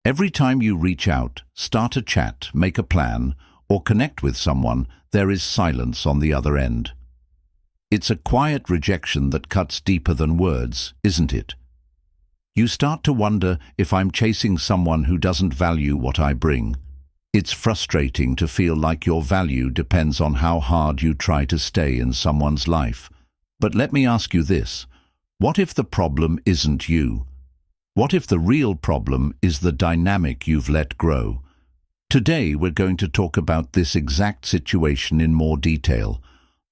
Every time you reach out, start a chat, make a plan, or connect with someone, there is silence on the other end. It's a quiet rejection that cuts deeper than words, isn't it? You start to wonder if I'm chasing someone who doesn't value what I bring. It's frustrating to feel like your value depends on how hard you try to stay in someone's life. But let me ask you this. What if the problem isn't you? What if the real problem is the dynamic you've let grow? Today we're going to talk about this exact situation in more detail.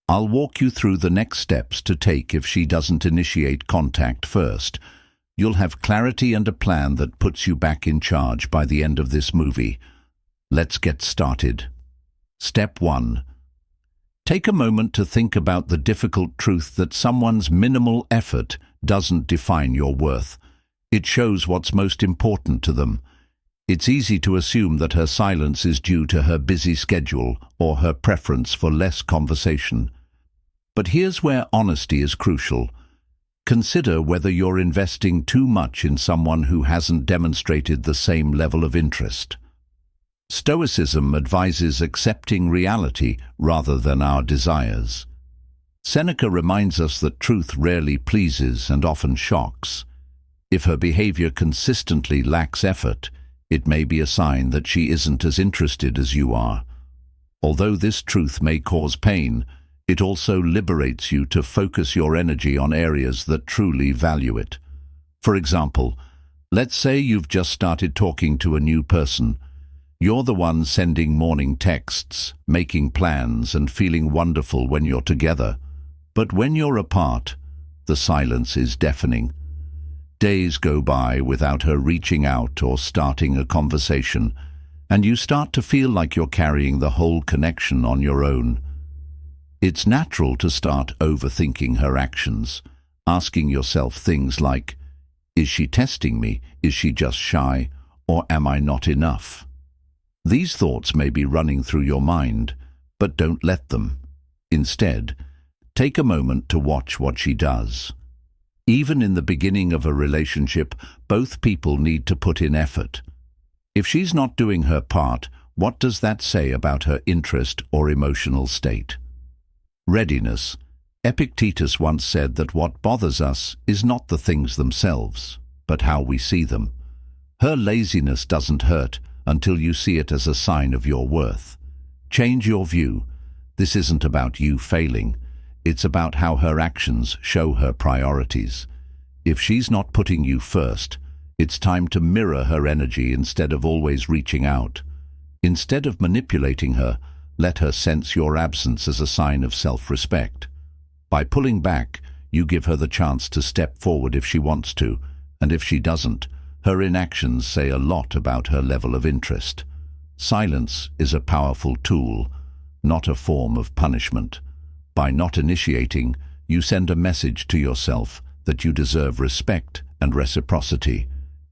I'll walk you through the next steps to take if she doesn't initiate contact first. You'll have clarity and a plan that puts you back in charge by the end of this movie. Let's get started. Step 1. Take a moment to think about the difficult truth that someone's minimal effort doesn't define your worth. It shows what's most important to them. It's easy to assume that her silence is due to her busy schedule or her preference for less conversation. But here's where honesty is crucial. Consider whether you're investing too much in someone who hasn't demonstrated the same level of interest. Stoicism advises accepting reality rather than our desires. Seneca reminds us that truth rarely pleases and often shocks. If her behavior consistently lacks effort, it may be a sign that she isn't as interested as you are. Although this truth may cause pain, it also liberates you to focus your energy on areas that truly value it. For example, let's say you've just started talking to a new person. You're the one sending morning texts, making plans, and feeling wonderful when you're together. But when you're apart, the silence is deafening. Days go by without her reaching out or starting a conversation, and you start to feel like you're carrying the whole connection on your own. It's natural to start overthinking her actions, asking yourself things like, is she testing me? Is she just shy? Or am I not enough? These thoughts may be running through your mind, but don't let them. Instead, take a moment to watch what she does. Even in the beginning of a relationship, both people need to put in effort. If she's not doing her part, what does that say about her interest or emotional state? Readiness. Epictetus once said that what bothers us is not the things themselves, but how we see them. Her laziness doesn't hurt until you see it as a sign of your worth. Change your view. This isn't about you failing. It's about how her actions show her priorities. If she's not putting you first, it's time to mirror her energy instead of always reaching out. Instead of manipulating her, let her sense your absence as a sign of self-respect. By pulling back, you give her the chance to step forward if she wants to, and if she doesn't, her inactions say a lot about her level of interest. Silence is a powerful tool, not a form of punishment. By not initiating, you send a message to yourself that you deserve respect and reciprocity.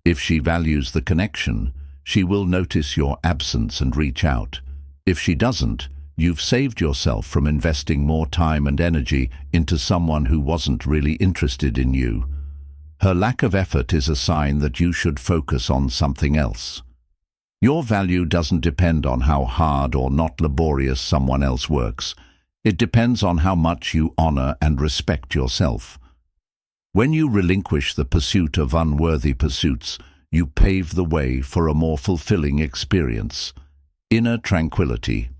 If she values the connection, she will notice your absence and reach out. If she doesn't, you've saved yourself from investing more time and energy into someone who wasn't really interested in you. Her lack of effort is a sign that you should focus on something else. Your value doesn't depend on how hard or not laborious someone else works. It depends on how much you honor and respect yourself. When you relinquish the pursuit of unworthy pursuits, you pave the way for a more fulfilling experience. Inner tranquility.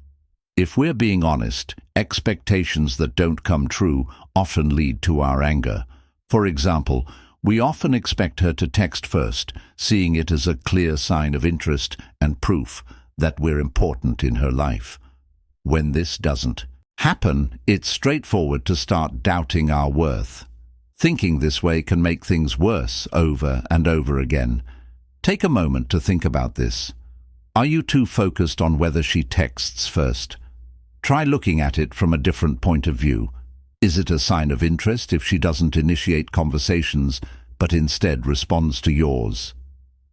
If we're being honest, expectations that don't come true often lead to our anger. For example, we often expect her to text first, seeing it as a clear sign of interest and proof that we're important in her life. When this doesn't happen, it's straightforward to start doubting our worth. Thinking this way can make things worse over and over again. Take a moment to think about this. Are you too focused on whether she texts first? Try looking at it from a different point of view. Is it a sign of interest if she doesn't initiate conversations, but instead responds to yours?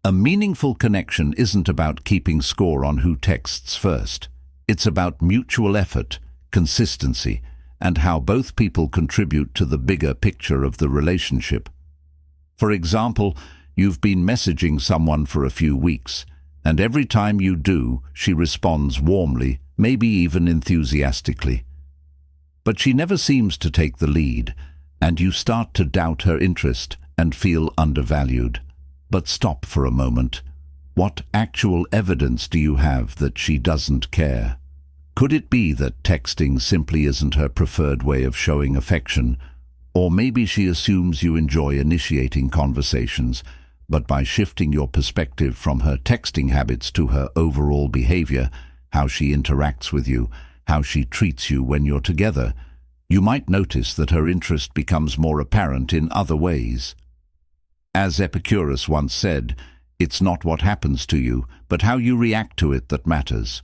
A meaningful connection isn't about keeping score on who texts first. It's about mutual effort, consistency, and how both people contribute to the bigger picture of the relationship. For example, You've been messaging someone for a few weeks, and every time you do, she responds warmly, maybe even enthusiastically. But she never seems to take the lead, and you start to doubt her interest and feel undervalued. But stop for a moment. What actual evidence do you have that she doesn't care? Could it be that texting simply isn't her preferred way of showing affection? Or maybe she assumes you enjoy initiating conversations, but by shifting your perspective from her texting habits to her overall behavior, how she interacts with you, how she treats you when you're together, you might notice that her interest becomes more apparent in other ways. As Epicurus once said, it's not what happens to you, but how you react to it that matters.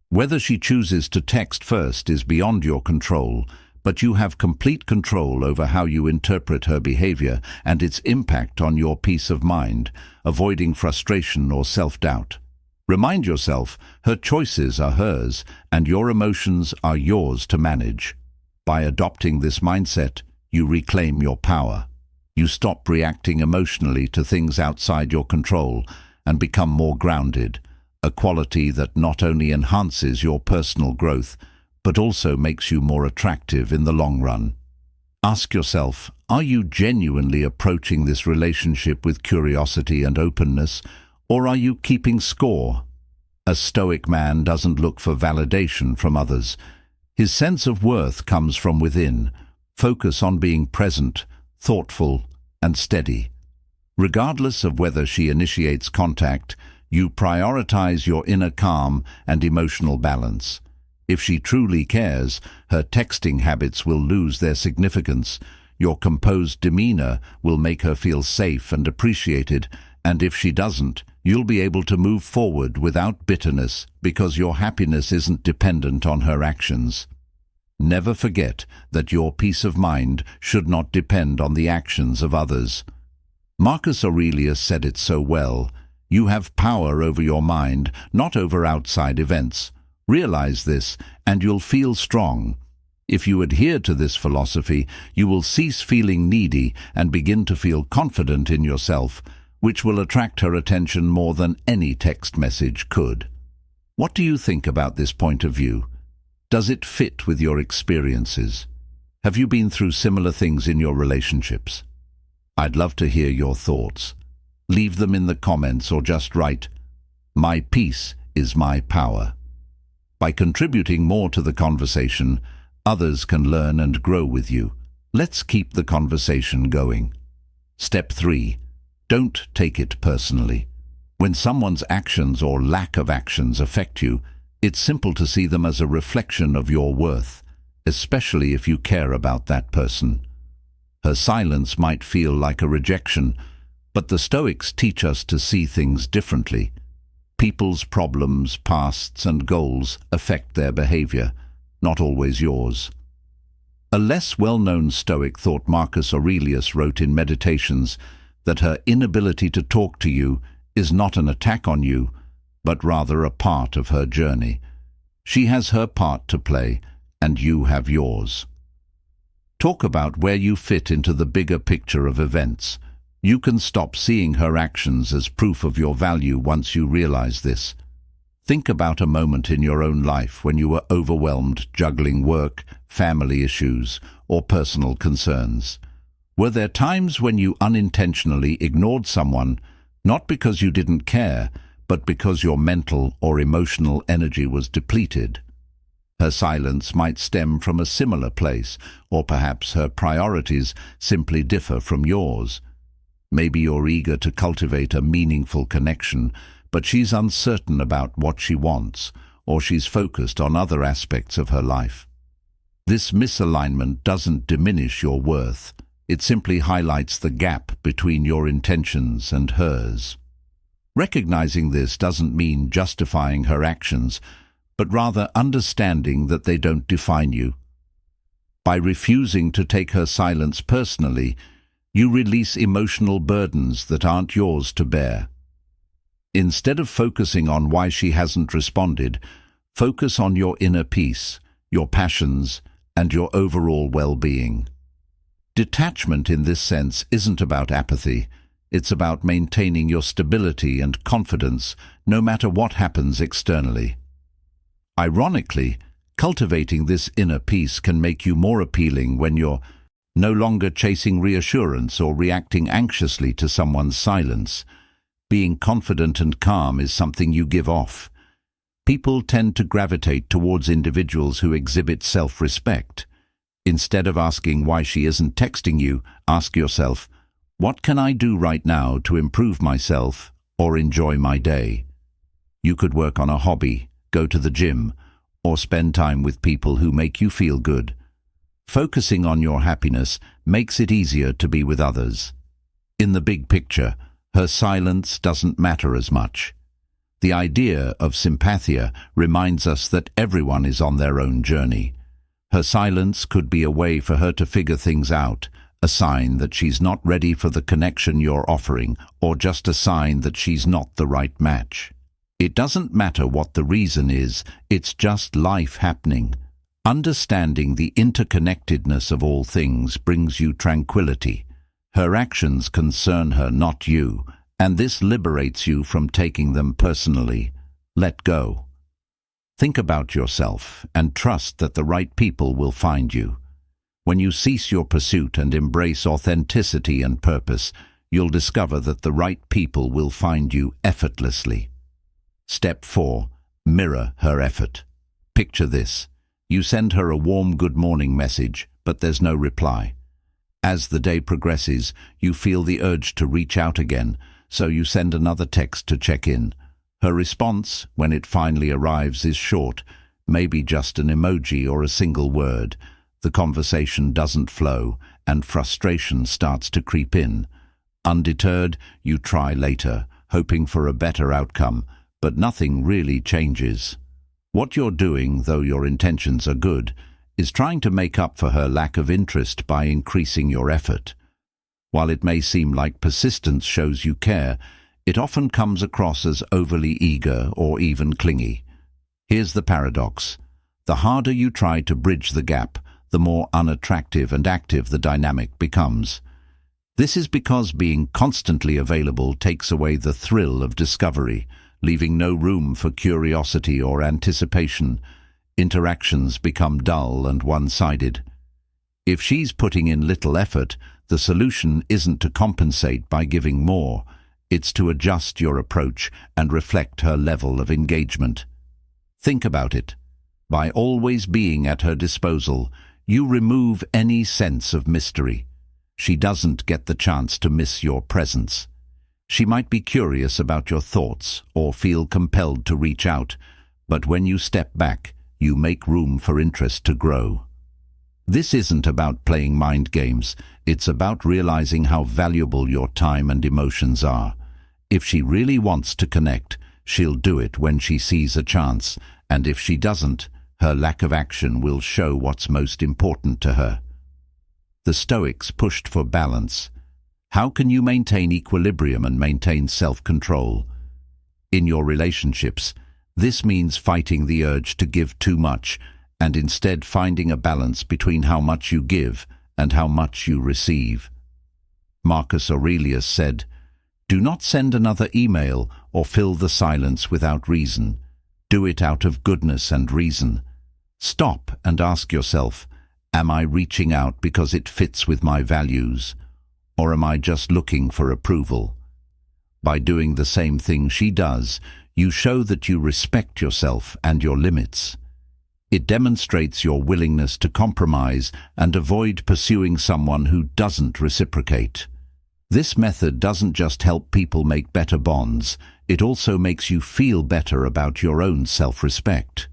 Whether she chooses to text first is beyond your control, but you have complete control over how you interpret her behavior and its impact on your peace of mind, avoiding frustration or self-doubt. Remind yourself, her choices are hers, and your emotions are yours to manage. By adopting this mindset, you reclaim your power. You stop reacting emotionally to things outside your control and become more grounded, a quality that not only enhances your personal growth, but also makes you more attractive in the long run. Ask yourself, are you genuinely approaching this relationship with curiosity and openness, or are you keeping score? A Stoic man doesn't look for validation from others. His sense of worth comes from within. Focus on being present, thoughtful, and steady. Regardless of whether she initiates contact, you prioritize your inner calm and emotional balance. If she truly cares, her texting habits will lose their significance. Your composed demeanor will make her feel safe and appreciated, and if she doesn't, you'll be able to move forward without bitterness because your happiness isn't dependent on her actions. Never forget that your peace of mind should not depend on the actions of others. Marcus Aurelius said it so well, "You have power over your mind, not over outside events. Realize this, and you'll feel strong. If you adhere to this philosophy, you will cease feeling needy and begin to feel confident in yourself, which will attract her attention more than any text message could." What do you think about this point of view? Does it fit with your experiences? Have you been through similar things in your relationships? I'd love to hear your thoughts. Leave them in the comments or just write, "My peace is my power." By contributing more to the conversation, others can learn and grow with you. Let's keep the conversation going. Step 3. Don't take it personally. When someone's actions or lack of actions affect you, it's simple to see them as a reflection of your worth, especially if you care about that person. Her silence might feel like a rejection, but the Stoics teach us to see things differently. People's problems, pasts, and goals affect their behavior, not always yours. A less well-known Stoic thought Marcus Aurelius wrote in Meditations that her inability to talk to you is not an attack on you, but rather a part of her journey. She has her part to play, and you have yours. Talk about where you fit into the bigger picture of events. You can stop seeing her actions as proof of your value once you realize this. Think about a moment in your own life when you were overwhelmed juggling work, family issues, or personal concerns. Were there times when you unintentionally ignored someone, not because you didn't care, but because your mental or emotional energy was depleted? Her silence might stem from a similar place, or perhaps her priorities simply differ from yours. Maybe you're eager to cultivate a meaningful connection, but she's uncertain about what she wants, or she's focused on other aspects of her life. This misalignment doesn't diminish your worth. It simply highlights the gap between your intentions and hers. Recognizing this doesn't mean justifying her actions, but rather understanding that they don't define you. By refusing to take her silence personally, you release emotional burdens that aren't yours to bear. Instead of focusing on why she hasn't responded, focus on your inner peace, your passions, and your overall well-being. Detachment in this sense isn't about apathy. It's about maintaining your stability and confidence no matter what happens externally. Ironically, cultivating this inner peace can make you more appealing when you're no longer chasing reassurance or reacting anxiously to someone's silence. Being confident and calm is something you give off. People tend to gravitate towards individuals who exhibit self-respect. Instead of asking why she isn't texting you, ask yourself, what can I do right now to improve myself or enjoy my day? You could work on a hobby, go to the gym, or spend time with people who make you feel good. Focusing on your happiness makes it easier to be with others. In the big picture, her silence doesn't matter as much. The idea of sympathia reminds us that everyone is on their own journey. Her silence could be a way for her to figure things out, a sign that she's not ready for the connection you're offering, or just a sign that she's not the right match. It doesn't matter what the reason is, it's just life happening. Understanding the interconnectedness of all things brings you tranquility. Her actions concern her, not you, and this liberates you from taking them personally. Let go. Think about yourself and trust that the right people will find you. When you cease your pursuit and embrace authenticity and purpose, you'll discover that the right people will find you effortlessly. Step 4. Mirror her effort. Picture this. You send her a warm good morning message, but there's no reply. As the day progresses, you feel the urge to reach out again, so you send another text to check in. Her response, when it finally arrives, is short, maybe just an emoji or a single word. The conversation doesn't flow, and frustration starts to creep in. Undeterred, you try later, hoping for a better outcome, but nothing really changes. What you're doing, though your intentions are good, is trying to make up for her lack of interest by increasing your effort. While it may seem like persistence shows you care, it often comes across as overly eager or even clingy. Here's the paradox. The harder you try to bridge the gap, the more unattractive and active the dynamic becomes. This is because being constantly available takes away the thrill of discovery, leaving no room for curiosity or anticipation. Interactions become dull and one-sided. If she's putting in little effort, the solution isn't to compensate by giving more. It's to adjust your approach and reflect her level of engagement. Think about it. By always being at her disposal, you remove any sense of mystery. She doesn't get the chance to miss your presence. She might be curious about your thoughts or feel compelled to reach out, but when you step back, you make room for interest to grow. This isn't about playing mind games, it's about realizing how valuable your time and emotions are. If she really wants to connect, she'll do it when she sees a chance, and if she doesn't, her lack of action will show what's most important to her. The Stoics pushed for balance. How can you maintain equilibrium and maintain self-control? In your relationships, this means fighting the urge to give too much and instead finding a balance between how much you give and how much you receive. Marcus Aurelius said, "Do not send another email or fill the silence without reason. Do it out of goodness and reason. Stop and ask yourself, am I reaching out because it fits with my values? Or am I just looking for approval?" By doing the same thing she does, you show that you respect yourself and your limits. It demonstrates your willingness to compromise and avoid pursuing someone who doesn't reciprocate. This method doesn't just help people make better bonds, it also makes you feel better about your own self-respect.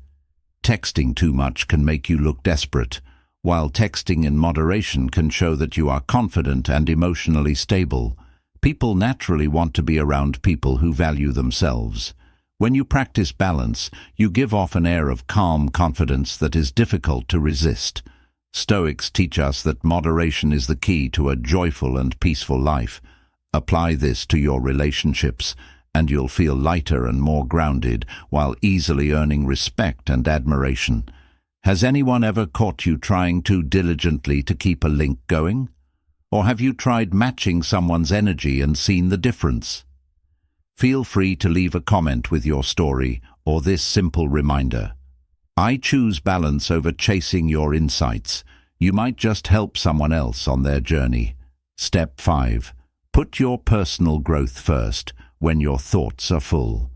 Texting too much can make you look desperate, while texting in moderation can show that you are confident and emotionally stable. People naturally want to be around people who value themselves. When you practice balance, you give off an air of calm confidence that is difficult to resist. Stoics teach us that moderation is the key to a joyful and peaceful life. Apply this to your relationships, and you'll feel lighter and more grounded while easily earning respect and admiration. Has anyone ever caught you trying too diligently to keep a link going? Or have you tried matching someone's energy and seen the difference? Feel free to leave a comment with your story or this simple reminder. I choose balance over chasing your insights. You might just help someone else on their journey. Step 5. Put your personal growth first when your thoughts are full.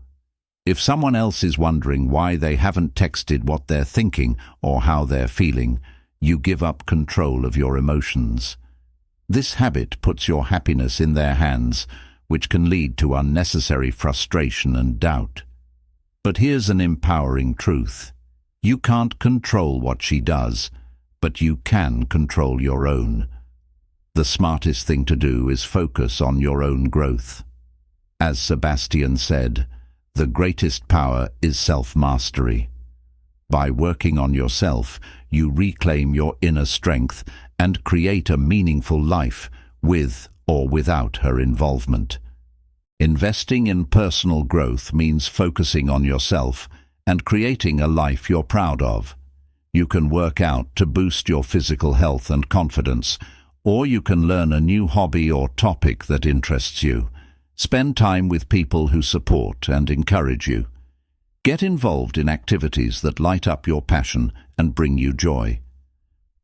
If someone else is wondering why they haven't texted what they're thinking or how they're feeling, you give up control of your emotions. This habit puts your happiness in their hands, which can lead to unnecessary frustration and doubt. But here's an empowering truth. You can't control what she does, but you can control your own. The smartest thing to do is focus on your own growth. As Sebastian said, the greatest power is self-mastery. By working on yourself, you reclaim your inner strength and create a meaningful life with or without her involvement. Investing in personal growth means focusing on yourself and creating a life you're proud of. You can work out to boost your physical health and confidence, or you can learn a new hobby or topic that interests you. Spend time with people who support and encourage you. Get involved in activities that light up your passion and bring you joy.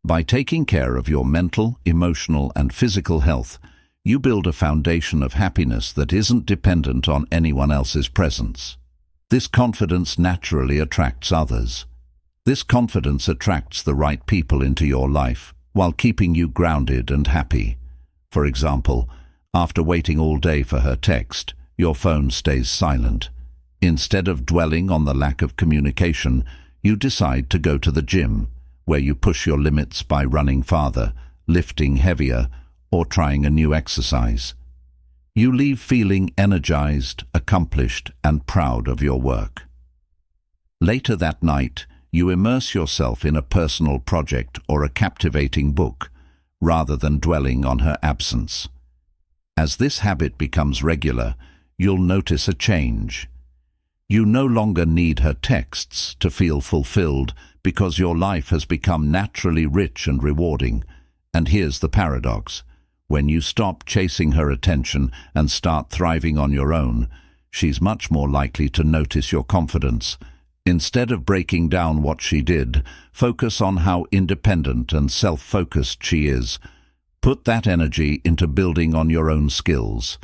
By taking care of your mental, emotional, and physical health, you build a foundation of happiness that isn't dependent on anyone else's presence. This confidence naturally attracts others. This confidence attracts the right people into your life while keeping you grounded and happy. For example, after waiting all day for her text, your phone stays silent. Instead of dwelling on the lack of communication, you decide to go to the gym, where you push your limits by running farther, lifting heavier, or trying a new exercise. You leave feeling energized, accomplished, and proud of your work. Later that night, you immerse yourself in a personal project or a captivating book, rather than dwelling on her absence. As this habit becomes regular, you'll notice a change. You no longer need her texts to feel fulfilled because your life has become naturally rich and rewarding. And here's the paradox. When you stop chasing her attention and start thriving on your own, she's much more likely to notice your confidence. Instead of breaking down what she did, focus on how independent and self-focused she is. Put that energy into building on your own skills.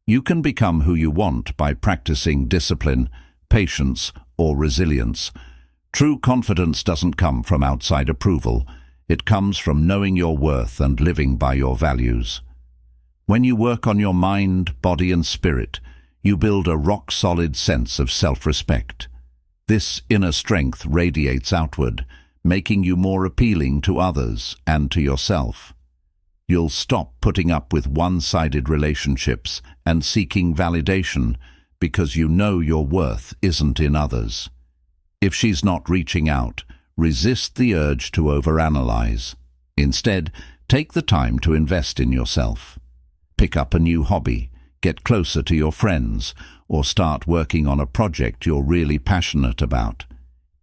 You can become who you want by practicing discipline, patience, or resilience. True confidence doesn't come from outside approval. It comes from knowing your worth and living by your values. When you work on your mind, body, and spirit, you build a rock-solid sense of self-respect. This inner strength radiates outward, making you more appealing to others and to yourself. You'll stop putting up with one-sided relationships and seeking validation because you know your worth isn't in others. If she's not reaching out, resist the urge to overanalyze. Instead, take the time to invest in yourself. Pick up a new hobby, get closer to your friends, or start working on a project you're really passionate about.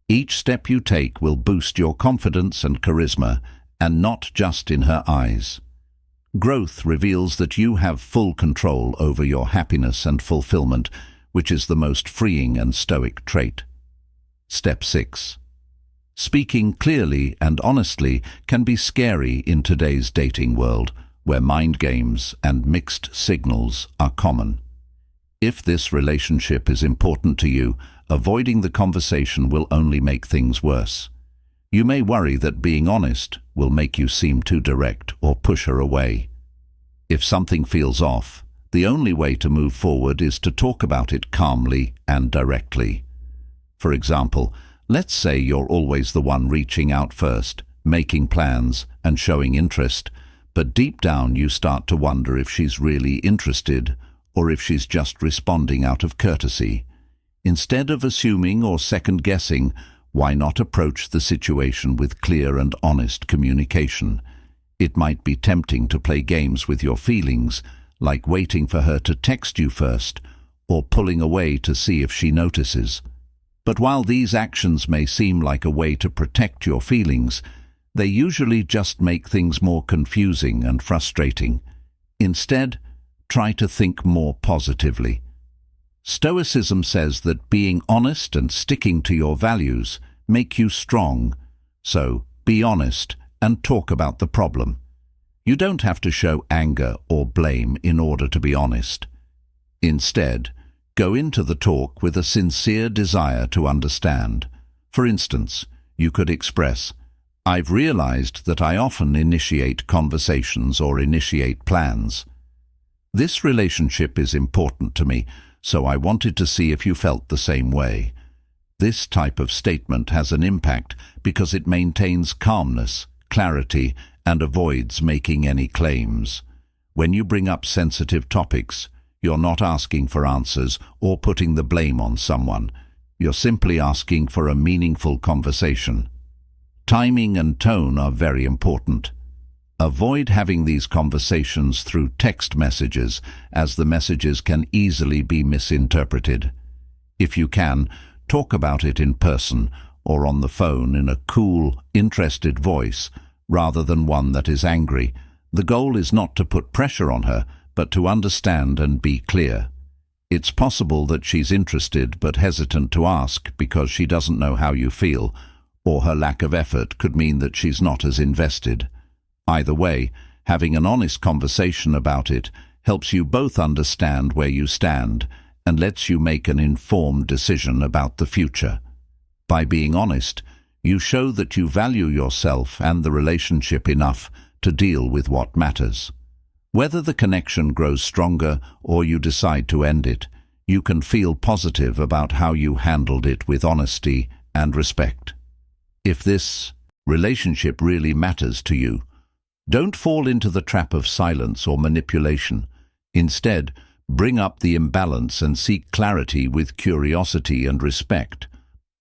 Each step you take will boost your confidence and charisma, and not just in her eyes. Growth reveals that you have full control over your happiness and fulfillment, which is the most freeing and stoic trait. Step 6. Speaking clearly and honestly can be scary in today's dating world, where mind games and mixed signals are common. If this relationship is important to you, avoiding the conversation will only make things worse. You may worry that being honest will make you seem too direct or push her away. If something feels off, the only way to move forward is to talk about it calmly and directly. For example, let's say you're always the one reaching out first, making plans and showing interest, but deep down you start to wonder if she's really interested or if she's just responding out of courtesy. Instead of assuming or second-guessing, why not approach the situation with clear and honest communication? It might be tempting to play games with your feelings, like waiting for her to text you first or pulling away to see if she notices. But while these actions may seem like a way to protect your feelings, They usually just make things more confusing and frustrating. Instead, try to think more positively. Stoicism says that being honest and sticking to your values make you strong. So, be honest and talk about the problem. You don't have to show anger or blame in order to be honest. Instead, go into the talk with a sincere desire to understand. For instance, you could express, "I've realized that I often initiate conversations or initiate plans. This relationship is important to me, so I wanted to see if you felt the same way." This type of statement has an impact because it maintains calmness, clarity, and avoids making any claims. When you bring up sensitive topics, you're not asking for answers or putting the blame on someone. You're simply asking for a meaningful conversation. Timing and tone are very important. Avoid having these conversations through text messages, as the messages can easily be misinterpreted. If you can, talk about it in person or on the phone in a cool, interested voice, rather than one that is angry. The goal is not to put pressure on her, but to understand and be clear. It's possible that she's interested but hesitant to ask because she doesn't know how you feel, or her lack of effort could mean that she's not as invested. Either way, having an honest conversation about it helps you both understand where you stand and lets you make an informed decision about the future. By being honest, you show that you value yourself and the relationship enough to deal with what matters. Whether the connection grows stronger or you decide to end it, you can feel positive about how you handled it with honesty and respect. If this relationship really matters to you, don't fall into the trap of silence or manipulation. Instead, bring up the imbalance and seek clarity with curiosity and respect.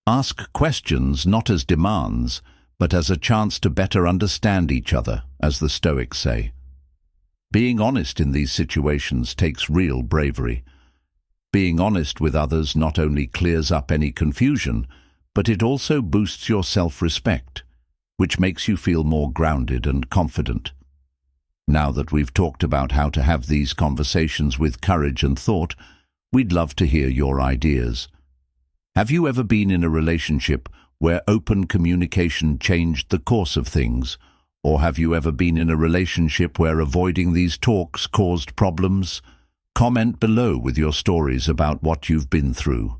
Ask questions not as demands, but as a chance to better understand each other, as the Stoics say. Being honest in these situations takes real bravery. Being honest with others not only clears up any confusion, but it also boosts your self-respect, which makes you feel more grounded and confident. Now that we've talked about how to have these conversations with courage and thought, we'd love to hear your ideas. Have you ever been in a relationship where open communication changed the course of things? Or have you ever been in a relationship where avoiding these talks caused problems? Comment below with your stories about what you've been through.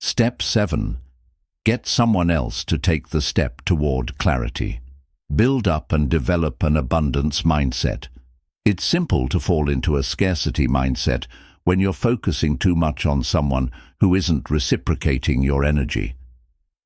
Step 7. Get someone else to take the step toward clarity. Build up and develop an abundance mindset. It's simple to fall into a scarcity mindset when you're focusing too much on someone who isn't reciprocating your energy.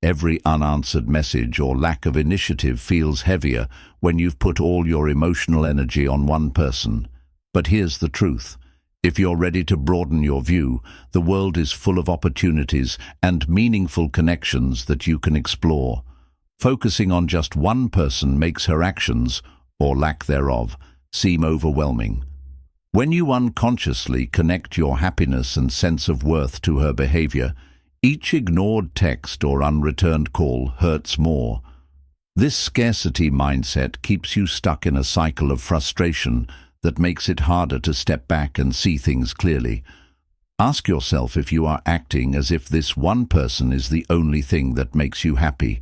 Every unanswered message or lack of initiative feels heavier when you've put all your emotional energy on one person. But here's the truth. If you're ready to broaden your view, the world is full of opportunities and meaningful connections that you can explore. Focusing on just one person makes her actions, or lack thereof, seem overwhelming. When you unconsciously connect your happiness and sense of worth to her behavior, each ignored text or unreturned call hurts more. This scarcity mindset keeps you stuck in a cycle of frustration that makes it harder to step back and see things clearly. Ask yourself if you are acting as if this one person is the only thing that makes you happy.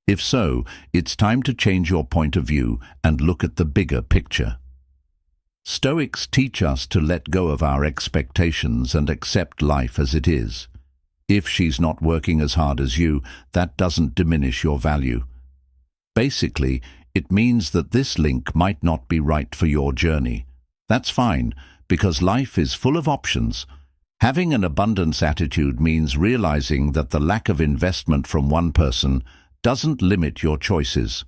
If so, it's time to change your point of view and look at the bigger picture. Stoics teach us to let go of our expectations and accept life as it is. If she's not working as hard as you, that doesn't diminish your value. Basically, it means that this link might not be right for your journey. That's fine, because life is full of options. Having an abundance attitude means realizing that the lack of investment from one person doesn't limit your choices.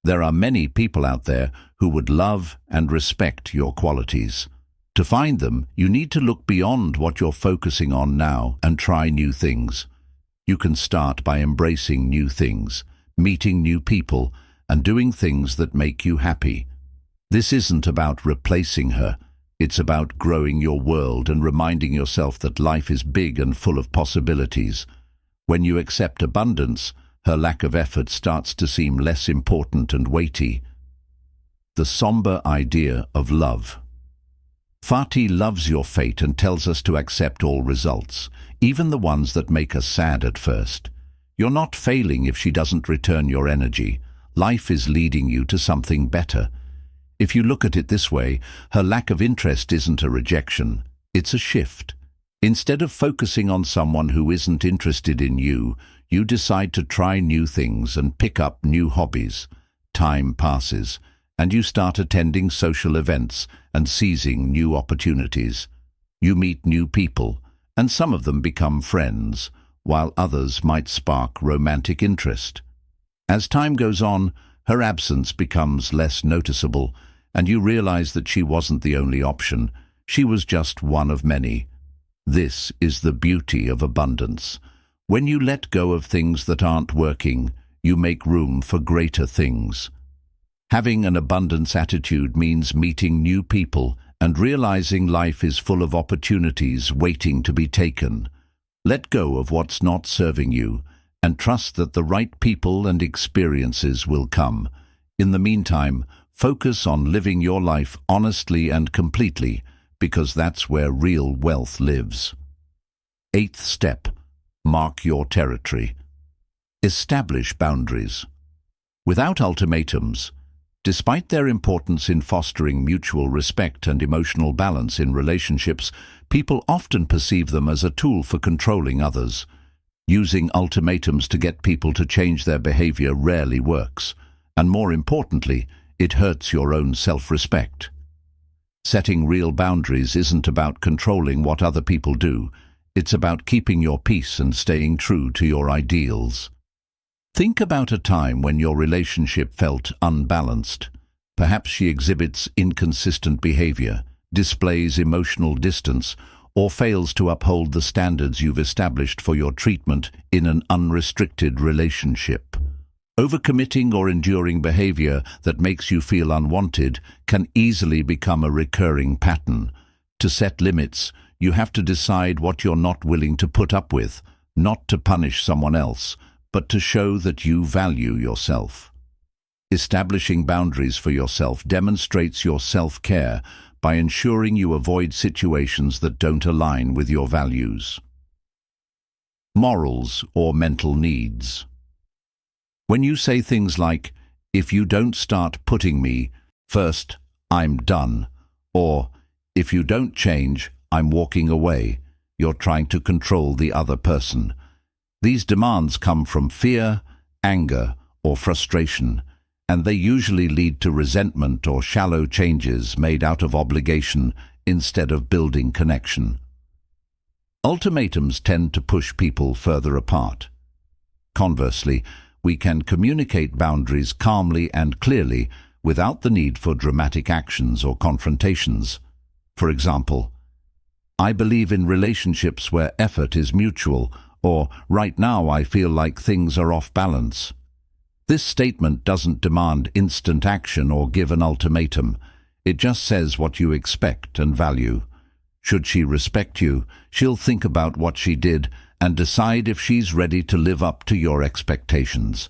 There are many people out there who would love and respect your qualities. To find them, you need to look beyond what you're focusing on now and try new things. You can start by embracing new things, meeting new people, and doing things that make you happy. This isn't about replacing her. It's about growing your world and reminding yourself that life is big and full of possibilities. When you accept abundance, her lack of effort starts to seem less important and weighty. The somber idea of love. Fati loves your fate and tells us to accept all results, even the ones that make us sad at first. You're not failing if she doesn't return your energy. Life is leading you to something better. If you look at it this way, her lack of interest isn't a rejection, it's a shift. Instead of focusing on someone who isn't interested in you, you decide to try new things and pick up new hobbies. Time passes, and you start attending social events and seizing new opportunities. You meet new people, and some of them become friends, while others might spark romantic interest. As time goes on, her absence becomes less noticeable, and you realize that she wasn't the only option. She was just one of many. This is the beauty of abundance. When you let go of things that aren't working, you make room for greater things. Having an abundance attitude means meeting new people and realizing life is full of opportunities waiting to be taken. Let go of what's not serving you and trust that the right people and experiences will come. In the meantime, focus on living your life honestly and completely, because that's where real wealth lives. 8th step. Mark your territory. Establish boundaries. Without ultimatums, despite their importance in fostering mutual respect and emotional balance in relationships, people often perceive them as a tool for controlling others. Using ultimatums to get people to change their behavior rarely works, and more importantly, it hurts your own self-respect. Setting real boundaries isn't about controlling what other people do. It's about keeping your peace and staying true to your ideals. Think about a time when your relationship felt unbalanced. Perhaps she exhibits inconsistent behavior, displays emotional distance, or fails to uphold the standards you've established for your treatment in an unrestricted relationship. Overcommitting or enduring behavior that makes you feel unwanted can easily become a recurring pattern. To set limits, you have to decide what you're not willing to put up with, not to punish someone else, but to show that you value yourself. Establishing boundaries for yourself demonstrates your self-care by ensuring you avoid situations that don't align with your values. Morals or mental needs. When you say things like, "If you don't start putting me first, I'm done," or "If you don't change, I'm walking away," you're trying to control the other person. These demands come from fear, anger, or frustration, and they usually lead to resentment or shallow changes made out of obligation instead of building connection. Ultimatums tend to push people further apart. Conversely, we can communicate boundaries calmly and clearly without the need for dramatic actions or confrontations. For example, "I believe in relationships where effort is mutual," or "Right now I feel like things are off balance." This statement doesn't demand instant action or give an ultimatum. It just says what you expect and value. Should she respect you, she'll think about what she did and decide if she's ready to live up to your expectations.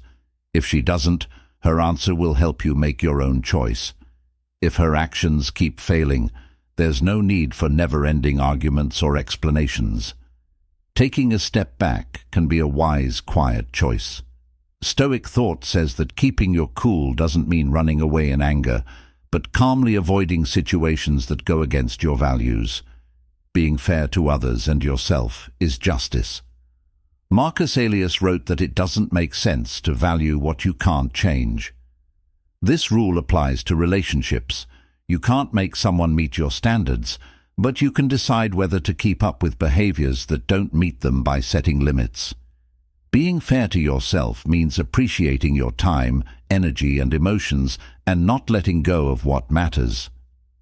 If she doesn't, her answer will help you make your own choice. If her actions keep failing, there's no need for never-ending arguments or explanations. Taking a step back can be a wise, quiet choice. Stoic thought says that keeping your cool doesn't mean running away in anger, but calmly avoiding situations that go against your values. Being fair to others and yourself is justice. Marcus Aurelius wrote that it doesn't make sense to value what you can't change. This rule applies to relationships. You can't make someone meet your standards, but you can decide whether to keep up with behaviors that don't meet them by setting limits. Being fair to yourself means appreciating your time, energy, and emotions, and not letting go of what matters.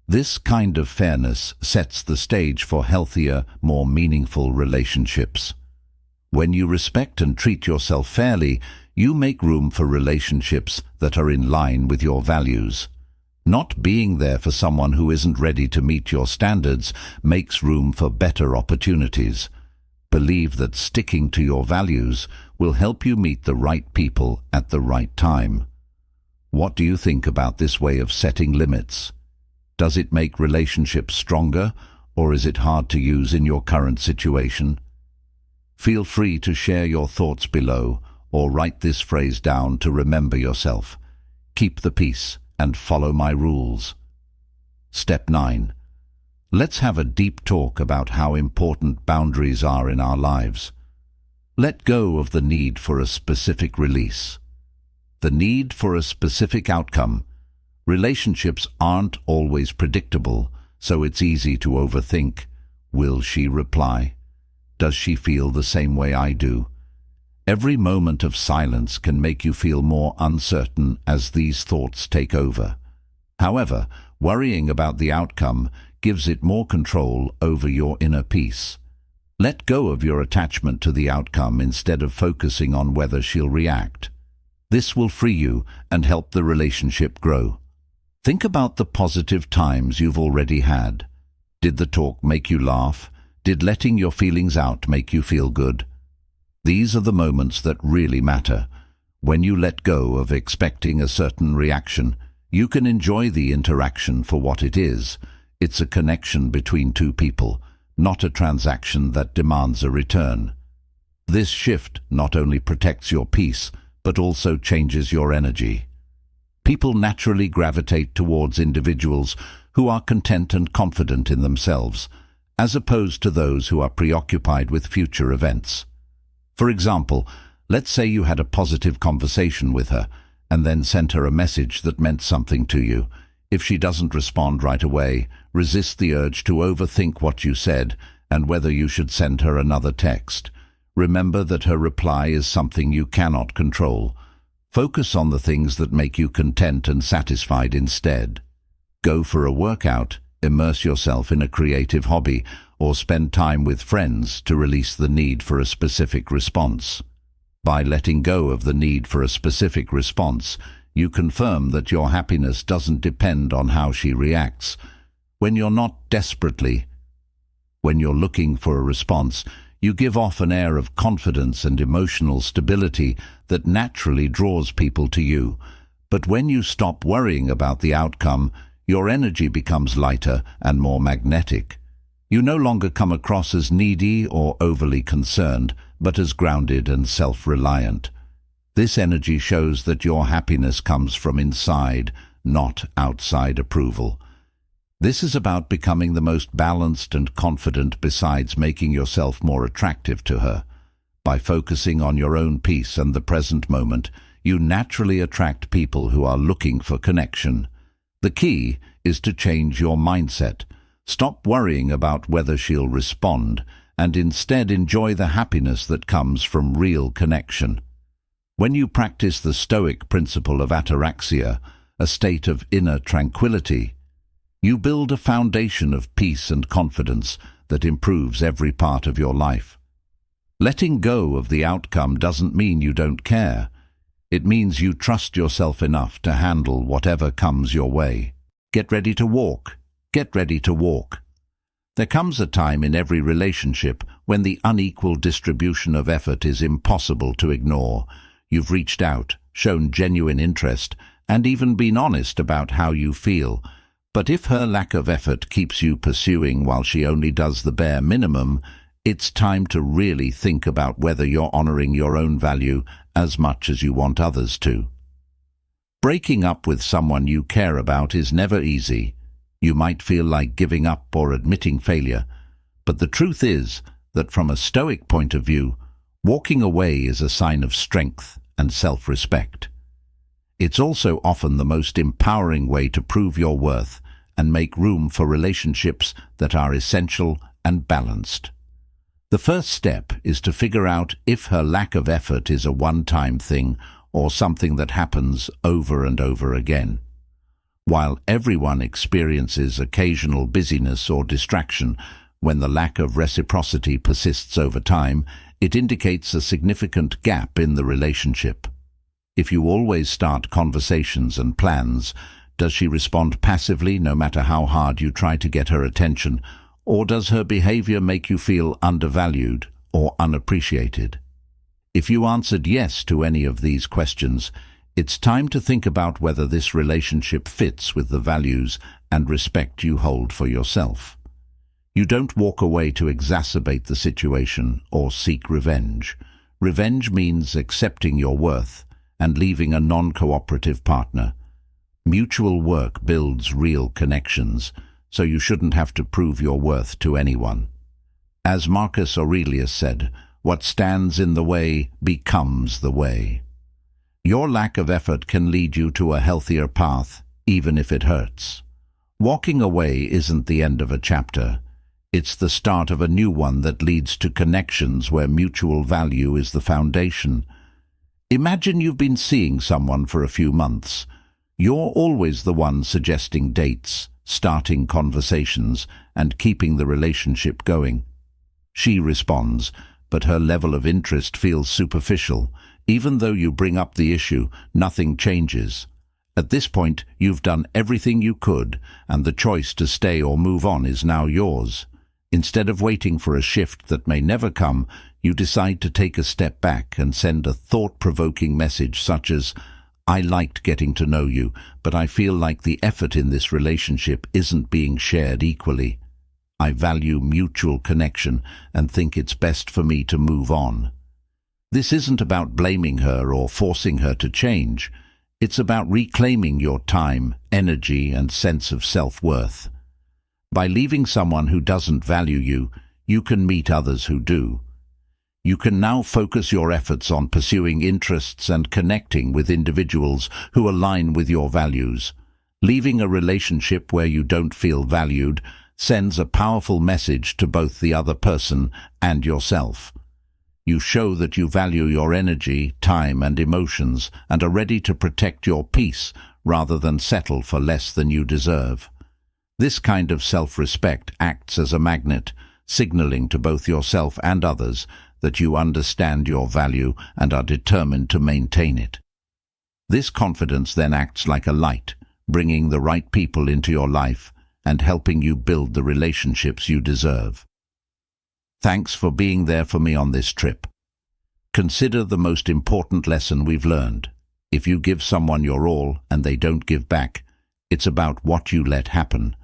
This kind of fairness sets the stage for healthier, more meaningful relationships. When you respect and treat yourself fairly, you make room for relationships that are in line with your values. Not being there for someone who isn't ready to meet your standards makes room for better opportunities. Believe that sticking to your values will help you meet the right people at the right time. What do you think about this way of setting limits? Does it make relationships stronger, or is it hard to use in your current situation? Feel free to share your thoughts below, or write this phrase down to remember yourself. Keep the peace and follow my rules. Step 9. Let's have a deep talk about how important boundaries are in our lives. Let go of the need for a specific release. The need for a specific outcome. Relationships aren't always predictable, so it's easy to overthink. Will she reply? Does she feel the same way I do? Every moment of silence can make you feel more uncertain as these thoughts take over. However, worrying about the outcome gives it more control over your inner peace. Let go of your attachment to the outcome instead of focusing on whether she'll react. This will free you and help the relationship grow. Think about the positive times you've already had. Did the talk make you laugh? Did letting your feelings out make you feel good? These are the moments that really matter. When you let go of expecting a certain reaction, you can enjoy the interaction for what it is. It's a connection between two people, not a transaction that demands a return. This shift not only protects your peace, but also changes your energy. People naturally gravitate towards individuals who are content and confident in themselves, as opposed to those who are preoccupied with future events. For example, let's say you had a positive conversation with her, and then sent her a message that meant something to you. If she doesn't respond right away, resist the urge to overthink what you said and whether you should send her another text. Remember that her reply is something you cannot control. Focus on the things that make you content and satisfied instead. Go for a workout, immerse yourself in a creative hobby, or spend time with friends to release the need for a specific response. By letting go of the need for a specific response, you confirm that your happiness doesn't depend on how she reacts. When you're looking for a response, you give off an air of confidence and emotional stability that naturally draws people to you. But when you stop worrying about the outcome, your energy becomes lighter and more magnetic. You no longer come across as needy or overly concerned, but as grounded and self-reliant. This energy shows that your happiness comes from inside, not outside approval. This is about becoming the most balanced and confident, besides making yourself more attractive to her. By focusing on your own peace and the present moment, you naturally attract people who are looking for connection. The key is to change your mindset. Stop worrying about whether she'll respond, and instead enjoy the happiness that comes from real connection. When you practice the Stoic principle of ataraxia, a state of inner tranquility, you build a foundation of peace and confidence that improves every part of your life. Letting go of the outcome doesn't mean you don't care. It means you trust yourself enough to handle whatever comes your way. Get ready to walk. Get ready to walk. There comes a time in every relationship when the unequal distribution of effort is impossible to ignore. You've reached out, shown genuine interest, and even been honest about how you feel. But if her lack of effort keeps you pursuing while she only does the bare minimum, it's time to really think about whether you're honoring your own value as much as you want others to. Breaking up with someone you care about is never easy. You might feel like giving up or admitting failure, but the truth is that from a Stoic point of view, walking away is a sign of strength and self-respect. It's also often the most empowering way to prove your worth and make room for relationships that are essential and balanced. The first step is to figure out if her lack of effort is a one-time thing or something that happens over and over again. While everyone experiences occasional busyness or distraction, when the lack of reciprocity persists over time, it indicates a significant gap in the relationship. If you always start conversations and plans, does she respond passively no matter how hard you try to get her attention, or does her behavior make you feel undervalued or unappreciated? If you answered yes to any of these questions, it's time to think about whether this relationship fits with the values and respect you hold for yourself. You don't walk away to exacerbate the situation or seek revenge. Revenge means accepting your worth and leaving a non-cooperative partner. Mutual work builds real connections, so you shouldn't have to prove your worth to anyone. As Marcus Aurelius said, what stands in the way becomes the way. Your lack of effort can lead you to a healthier path, even if it hurts. Walking away isn't the end of a chapter. It's the start of a new one that leads to connections where mutual value is the foundation. Imagine you've been seeing someone for a few months. You're always the one suggesting dates, starting conversations, and keeping the relationship going. She responds, but her level of interest feels superficial. Even though you bring up the issue, nothing changes. At this point, you've done everything you could, and the choice to stay or move on is now yours. Instead of waiting for a shift that may never come, you decide to take a step back and send a thought-provoking message such as, "I liked getting to know you, but I feel like the effort in this relationship isn't being shared equally. I value mutual connection and think it's best for me to move on." This isn't about blaming her or forcing her to change. It's about reclaiming your time, energy, and sense of self-worth. By leaving someone who doesn't value you, you can meet others who do. You can now focus your efforts on pursuing interests and connecting with individuals who align with your values. Leaving a relationship where you don't feel valued sends a powerful message to both the other person and yourself. You show that you value your energy, time, and emotions and are ready to protect your peace rather than settle for less than you deserve. This kind of self-respect acts as a magnet, signaling to both yourself and others that you understand your value and are determined to maintain it. This confidence then acts like a light, bringing the right people into your life and helping you build the relationships you deserve. Thanks for being there for me on this trip. Consider the most important lesson we've learned. If you give someone your all and they don't give back, it's about what you let happen.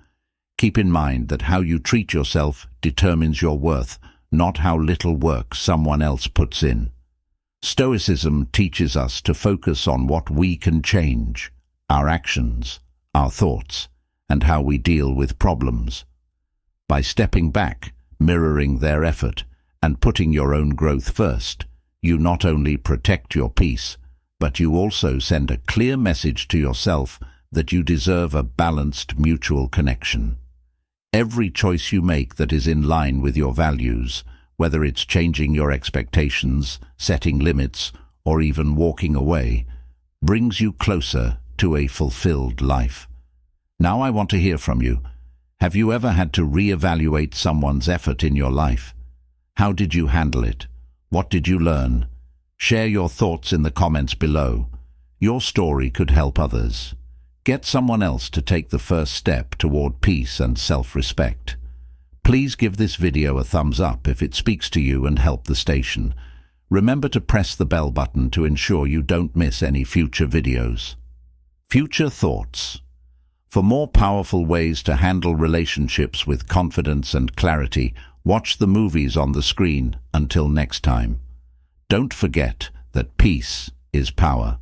Keep in mind that how you treat yourself determines your worth, not how little work someone else puts in. Stoicism teaches us to focus on what we can change, our actions, our thoughts, and how we deal with problems. By stepping back, mirroring their effort, and putting your own growth first, you not only protect your peace, but you also send a clear message to yourself that you deserve a balanced mutual connection. Every choice you make that is in line with your values, whether it's changing your expectations, setting limits, or even walking away, brings you closer to a fulfilled life. Now I want to hear from you. Have you ever had to reevaluate someone's effort in your life? How did you handle it? What did you learn? Share your thoughts in the comments below. Your story could help others. Get someone else to take the first step toward peace and self-respect. Please give this video a thumbs up if it speaks to you and help the station. Remember to press the bell button to ensure you don't miss any future videos. Future thoughts. For more powerful ways to handle relationships with confidence and clarity, watch the movies on the screen. Until next time. Don't forget that peace is power.